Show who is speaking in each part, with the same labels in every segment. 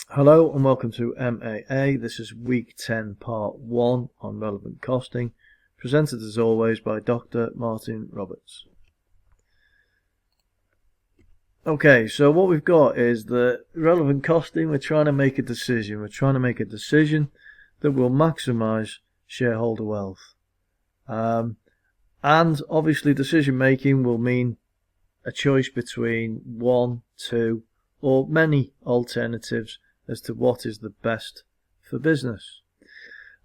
Speaker 1: Hello and welcome to MAA. This is week 10 part 1 on relevant costing, presented as always by Dr. Martin Roberts. Okay, so what we've got is the relevant costing. We're trying to make a decision. We're trying to make a decision that will maximize shareholder wealth. And obviously decision making will mean a choice between one, two, or many alternatives as to what is the best for business.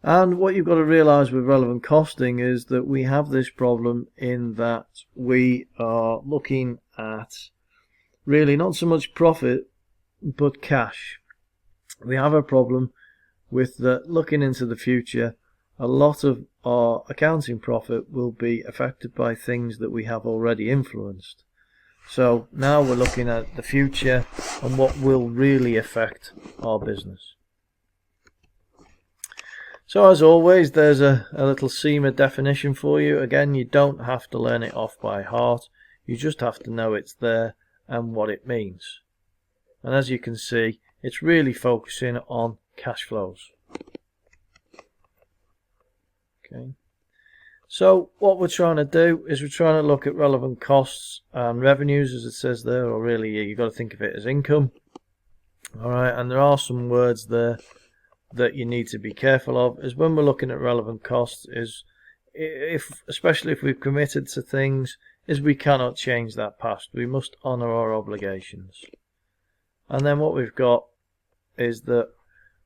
Speaker 1: And what you've got to realize with relevant costing is that we have this problem in that we are looking at really not so much profit but cash. We have a problem with that looking into the future. A lot of our accounting profit will be affected by things that we have already influenced. So now we're looking at the future and what will really affect our business. So as always, there's a little SEMA definition for you. Again, you don't have to learn it off by heart. You just have to know it's there and what it means. And as you can see, it's really focusing on cash flows. Okay. So what we're trying to do is we're trying to look at relevant costs and revenues, as it says there, or really you've got to think of it as income. Alright, and there are some words there that you need to be careful of, is when we're looking at relevant costs, is especially if we've committed to things, is we cannot change that past. We must honour our obligations. And then what we've got is that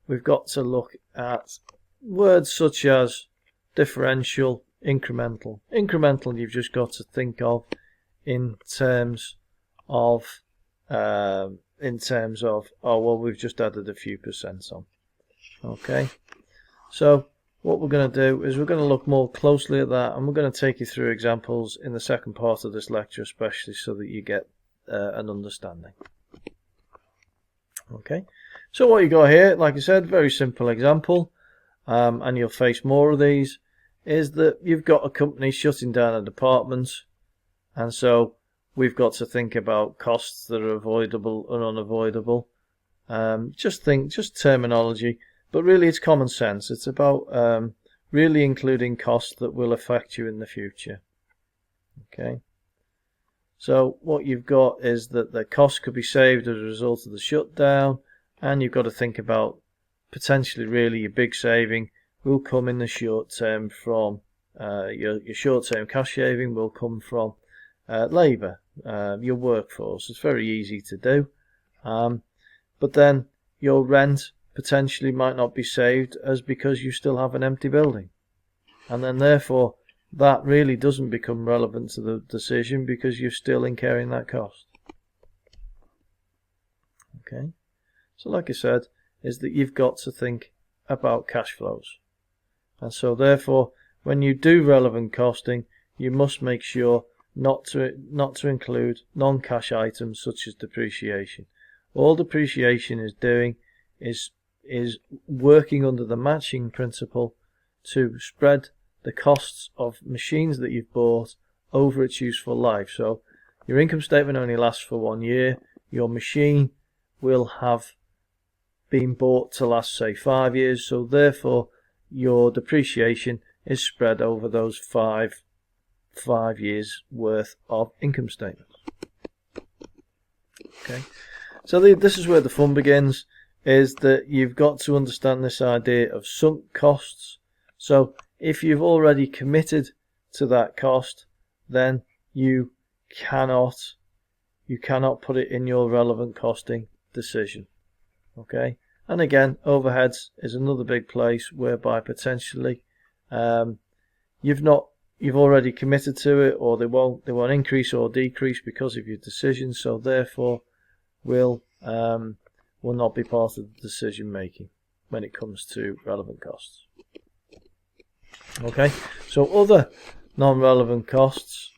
Speaker 1: we've got to look at words such as differential, incremental. Incremental you've just got to think of in terms of oh well, we've just added a few percent on. Okay, so what we're going to do is we're going to look more closely at that, and we're going to take you through examples in the second part of this lecture, especially so that you get an understanding. Okay, so what you got here, like I said, very simple example, and you'll face more of these, is that you've got a company shutting down a department, and so we've got to think about costs that are avoidable and unavoidable. Just terminology, but really it's common sense. It's about really including costs that will affect you in the future. Okay, so what you've got is that the costs could be saved as a result of the shutdown, and you've got to think about potentially really your big saving will come in the short term from your short-term cash saving will come from labour, your workforce. It's very easy to do, but then your rent potentially might not be saved as because you still have an empty building, and then therefore that really doesn't become relevant to the decision because you're still incurring that cost. Okay, so like I said, is that you've got to think about cash flows. And so therefore, when you do relevant costing, you must make sure not to include non-cash items such as depreciation. All depreciation is doing is working under the matching principle to spread the costs of machines that you've bought over its useful life. So your income statement only lasts for 1 year. Your machine will have been bought to last, say, 5 years. So therefore, your depreciation is spread over those five years worth of income statements. Okay, so this is where the fun begins, is that you've got to understand this idea of sunk costs. So if you've already committed to that cost, then you cannot put it in your relevant costing decision. Okay, and again, overheads is another big place whereby potentially you've already committed to it, or they won't increase or decrease because of your decision, so therefore will not be part of the decision making when it comes to relevant costs. Okay, so other non-relevant costs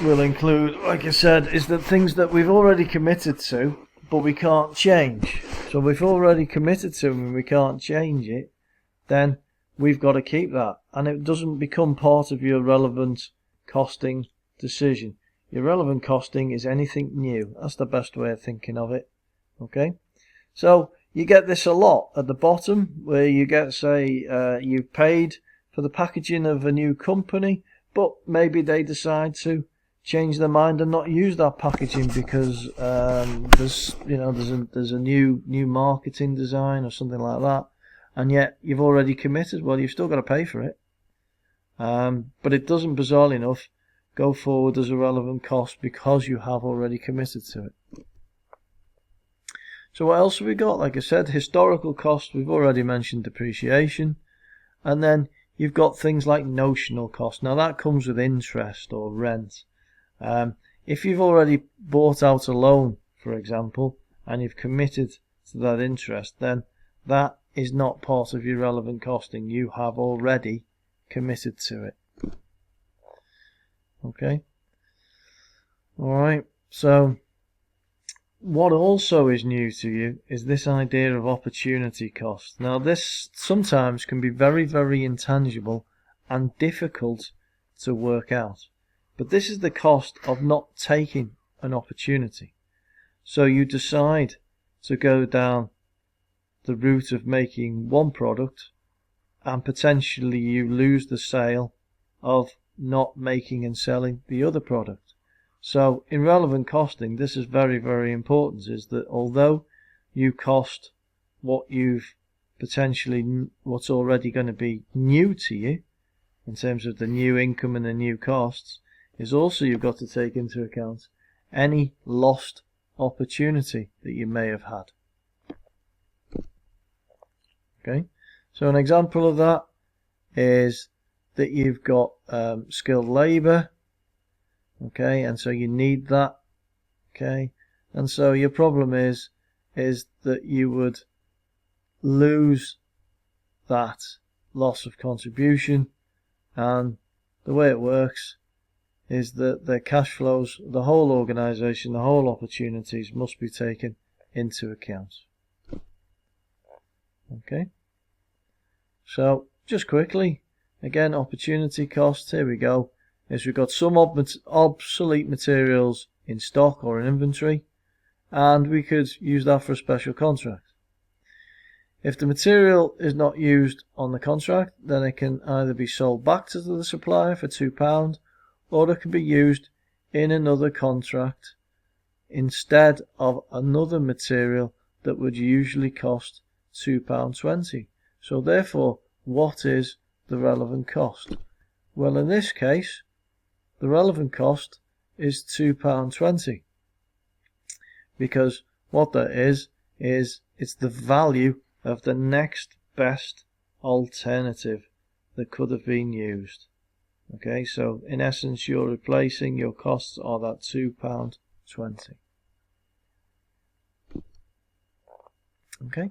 Speaker 1: will include, like I said, is that things that we've already committed to but we can't change. So we've already committed to them and we can't change it, then we've got to keep that, and it doesn't become part of your relevant costing decision. irrelevant costing is anything new. That's the best way of thinking of it. Okay, so you get this a lot at the bottom, where you get, say, you've paid for the packaging of a new company, but maybe they decide to change their mind and not use that packaging because there's a new marketing design or something like that, and yet you've already committed. Well, you've still got to pay for it, but it doesn't, bizarrely enough, go forward as a relevant cost because you have already committed to it. So what else have we got? Like I said, historical costs, we've already mentioned depreciation, and then you've got things like notional cost. Now that comes with interest or rent. If you've already bought out a loan, for example, and you've committed to that interest, then that is not part of your relevant costing. You have already committed to it. Okay. Alright, so what also is new to you is this idea of opportunity cost. Now this sometimes can be very, very intangible and difficult to work out. But this is the cost of not taking an opportunity. So you decide to go down the route of making one product, and potentially you lose the sale of not making and selling the other product. So in relevant costing, this is very, very important, is that although you cost what's already going to be new to you, in terms of the new income and the new costs, is also you've got to take into account any lost opportunity that you may have had. Okay, so an example of that is that you've got skilled labour, okay, and so you need that, okay, and so your problem is that you would lose that loss of contribution, and the way it works is that the cash flows, the whole organisation, the whole opportunities must be taken into account. Okay, so just quickly, again, opportunity costs, here we go, is we've got some obsolete materials in stock or in inventory, and we could use that for a special contract. If the material is not used on the contract, then it can either be sold back to the supplier for £2, or it can be used in another contract instead of another material that would usually cost £2.20. So therefore, what is the relevant cost? Well, in this case, the relevant cost is £2.20, because what that is it's the value of the next best alternative that could have been used. Okay, so in essence you're replacing, your costs are that £2.20. Okay,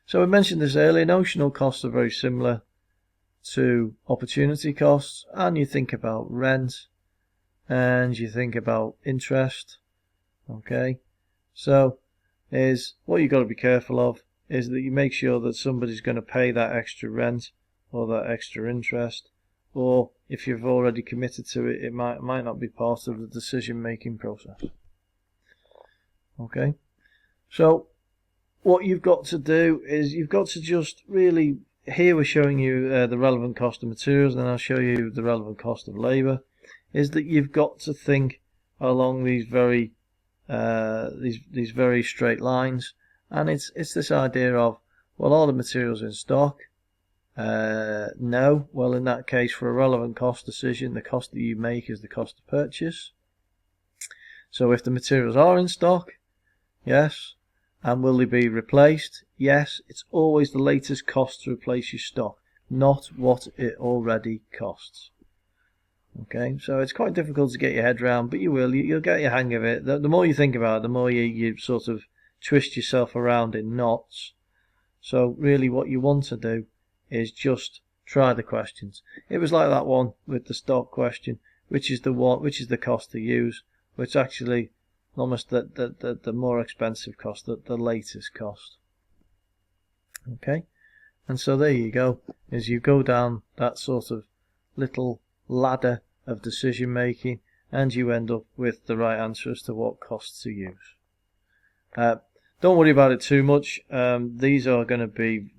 Speaker 1: so we mentioned this earlier, notional costs are very similar to opportunity costs, and you think about rent and you think about interest. Okay, so is what you've got to be careful of is that you make sure that somebody's going to pay that extra rent or that extra interest, or if you've already committed to it, it might not be part of the decision making process. Okay, so what you've got to do is you've got to just really, here we're showing you the relevant cost of materials, and I'll show you the relevant cost of labour, is that you've got to think along these very straight lines, and it's this idea of, well, are the materials in stock? No. Well, in that case, for a relevant cost decision, the cost that you make is the cost of purchase. So if the materials are in stock, yes. And will they be replaced? Yes. It's always the latest cost to replace your stock, not what it already costs. Okay, so it's quite difficult to get your head around, but you'll get your hang of it. The more you think about it, the more you sort of twist yourself around in knots. So really what you want to do is just try the questions. It was like that one with the stock question, which is the cost to use, which actually almost the more expensive cost, the latest cost. Okay, and so there you go, as you go down that sort of little ladder of decision making, and you end up with the right answer as to what costs to use. Don't worry about it too much. These are going to be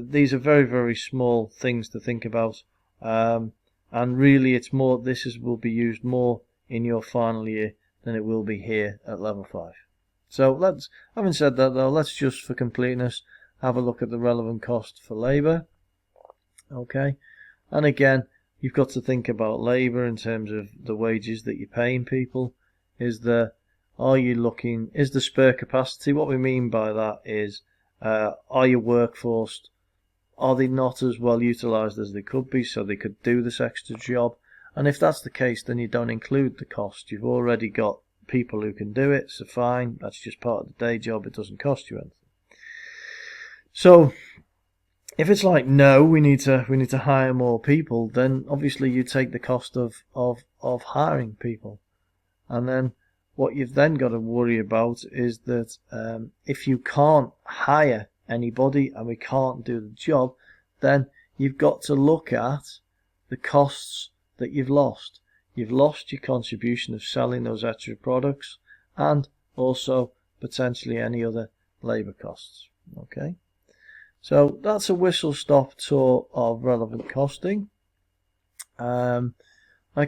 Speaker 1: these are very, very small things to think about, and really it's more, will be used more in your final year than it will be here at level 5. So having said that though, let's just for completeness have a look at the relevant cost for labour. Okay, and again, you've got to think about labour in terms of the wages that you're paying people. Is the spare capacity? What we mean by that is, are your workforce, are they not as well utilised as they could be, so they could do this extra job? And if that's the case, then you don't include the cost. You've already got people who can do it, so fine, that's just part of the day job, it doesn't cost you anything. So if it's like, no, we need to hire more people, then obviously you take the cost of hiring people. And then what you've then got to worry about is that if you can't hire anybody and we can't do the job, then you've got to look at the costs that you've lost. You've lost your contribution of selling those extra products and also potentially any other labour costs. Okay, so that's a whistle-stop tour of relevant costing. Like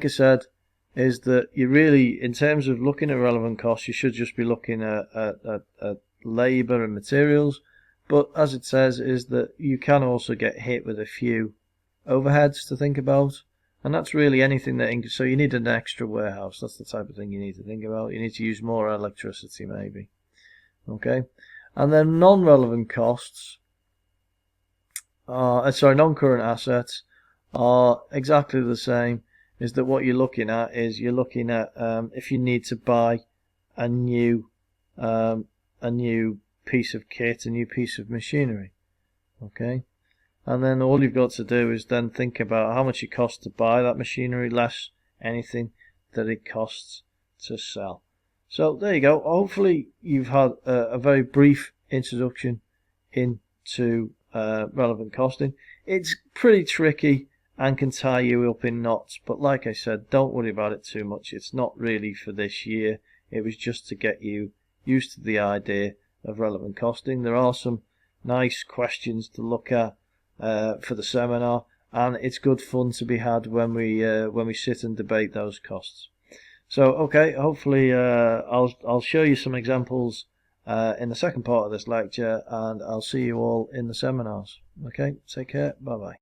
Speaker 1: I said, is that you really, in terms of looking at relevant costs, you should just be looking at labour and materials. But as it says, is that you can also get hit with a few overheads to think about. And that's really anything that, so you need an extra warehouse. That's the type of thing you need to think about. You need to use more electricity maybe. Okay. And then non-relevant costs, non-current assets are exactly the same. Is that what you're looking at is if you need to buy a new piece of kit, a new piece of machinery. Okay, and then all you've got to do is then think about how much it costs to buy that machinery less anything that it costs to sell. So there you go. Hopefully you've had a very brief introduction into relevant costing. It's pretty tricky and can tie you up in knots, but like I said, don't worry about it too much. It's not really for this year. It was just to get you used to the idea of relevant costing. There are some nice questions to look at for the seminar, and it's good fun to be had when we sit and debate those costs. So okay, hopefully I'll show you some examples in the second part of this lecture, and I'll see you all in the seminars. Okay, take care, bye bye.